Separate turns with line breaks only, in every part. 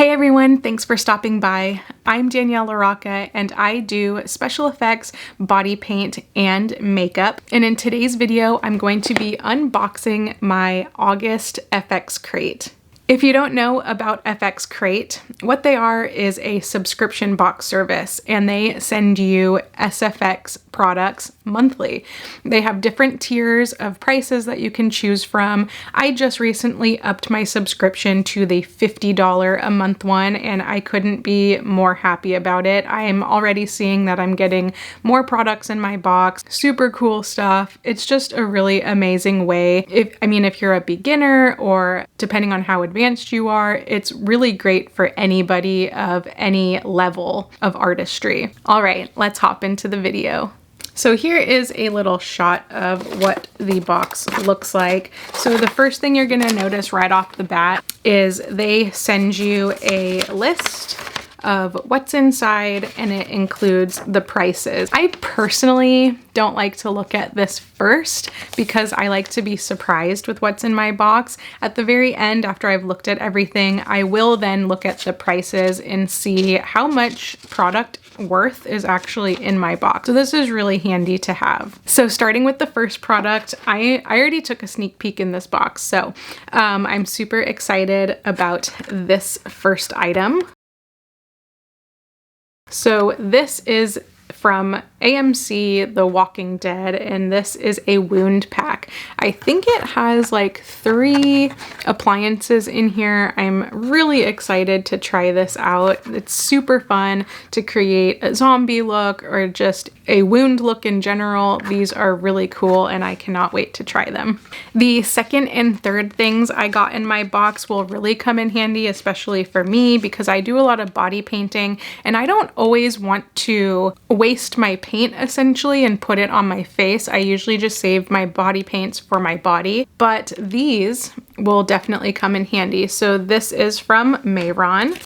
Hey everyone, thanks for stopping by. I'm Danielle LaRocca and I do special effects, body paint, and makeup. And in today's video, I'm going to be unboxing my August FX Crate. If you don't know about FX Crate, what they are is a subscription box service and they send you SFX products monthly. They have different tiers of prices that you can choose from. I just recently upped my subscription to the $50 a month one and I couldn't be more happy about it. I am already seeing that I'm getting more products in my box, super cool stuff. It's just a really amazing way. If you're a beginner or depending on how advanced you are, it's really great for anybody of any level of artistry. All right, let's hop into the video. So here is a little shot of what the box looks like. So the first thing you're gonna notice right off the bat is they send you a list of what's inside and it includes the prices. I personally don't like to look at this first because I like to be surprised with what's in my box. At the very end, after I've looked at everything, I will then look at the prices and see how much product worth is actually in my box. So this is really handy to have. So starting with the first product, I already took a sneak peek in this box. So I'm super excited about this first item. So this is from AMC The Walking Dead, and this is a wound pack. I think it has like 3 appliances in here. I'm really excited to try this out. It's super fun to create a zombie look or just a wound look in general. These are really cool and I cannot wait to try them. The second and third things I got in my box will really come in handy, especially for me because I do a lot of body painting and I don't always want to waste my paint essentially and put it on my face. I usually just save my body paints for my body, but these will definitely come in handy. So this is from Mehron.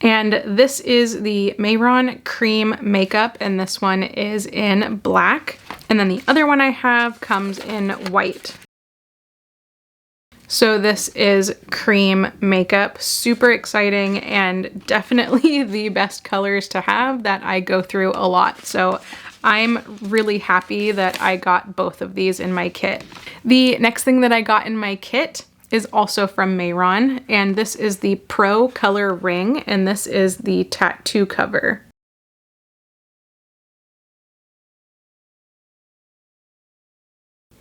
And this is the Mehron Cream Makeup, and this one is in black. And then the other one I have comes in white. So this is cream makeup, super exciting and definitely the best colors to have that I go through a lot. So I'm really happy that I got both of these in my kit. The next thing that I got in my kit is also from Mehron, and this is the Pro Color Ring, and this is the tattoo cover.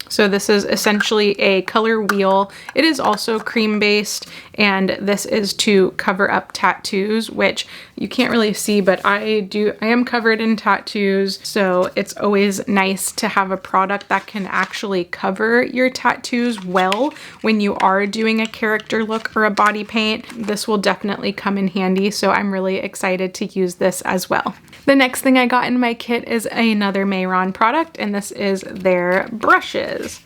So this is essentially a color wheel. It is also cream based, and this is to cover up tattoos, which you can't really see, but I am covered in tattoos. So it's always nice to have a product that can actually cover your tattoos well when you are doing a character look or a body paint. This will definitely come in handy. So I'm really excited to use this as well. The next thing I got in my kit is another Mehron product, and this is their brushes.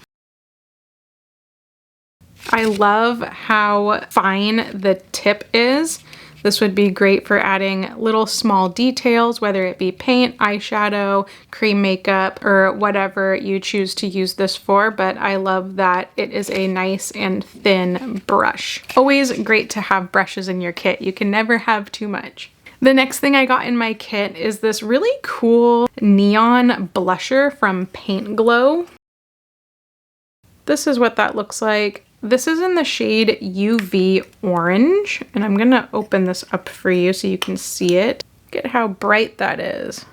I love how fine the tip is. This would be great for adding little small details, whether it be paint, eyeshadow, cream makeup, or whatever you choose to use this for, but I love that it is a nice and thin brush. Always great to have brushes in your kit. You can never have too much. The next thing I got in my kit is this really cool neon blusher from Paint Glow. This is what that looks like. This is in the shade UV Orange, and I'm gonna open this up for you so you can see it. Look at how bright that is.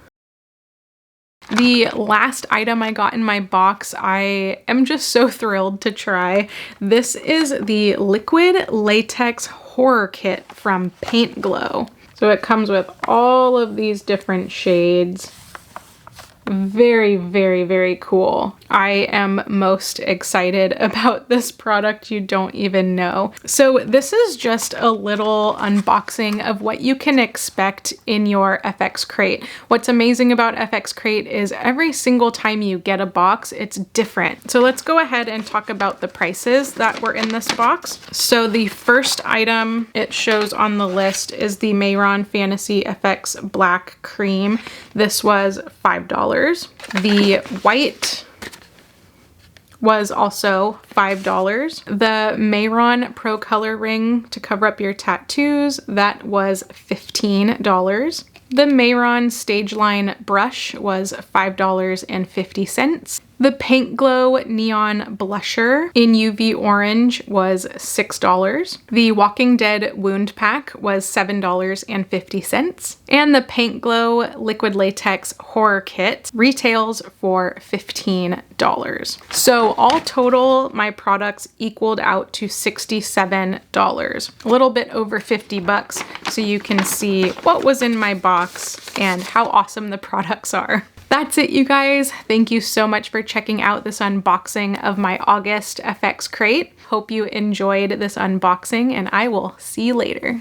The last item I got in my box, I am just so thrilled to try. This is the Liquid Latex Horror Kit from Paint Glow. So it comes with all of these different shades. Very, very, very cool. I am most excited about this product, you don't even know. So this is just a little unboxing of what you can expect in your FX Crate. What's amazing about FX Crate is every single time you get a box, it's different. So let's go ahead and talk about the prices that were in this box. So the first item it shows on the list is the Mehron Fantasy FX Black Cream. This was $5. The white was also $5. The Mehron Pro Color Ring to cover up your tattoos, that was $15. The Mehron Stageline brush was $5.50. The Paint Glow Neon Blusher in UV Orange was $6. The Walking Dead Wound Pack was $7.50. And the Paint Glow Liquid Latex Horror Kit retails for $15. So all total, my products equaled out to $67, a little bit over 50 bucks. So you can see what was in my box and how awesome the products are. That's it, you guys. Thank you so much for checking out this unboxing of my August FX crate. Hope you enjoyed this unboxing, and I will see you later.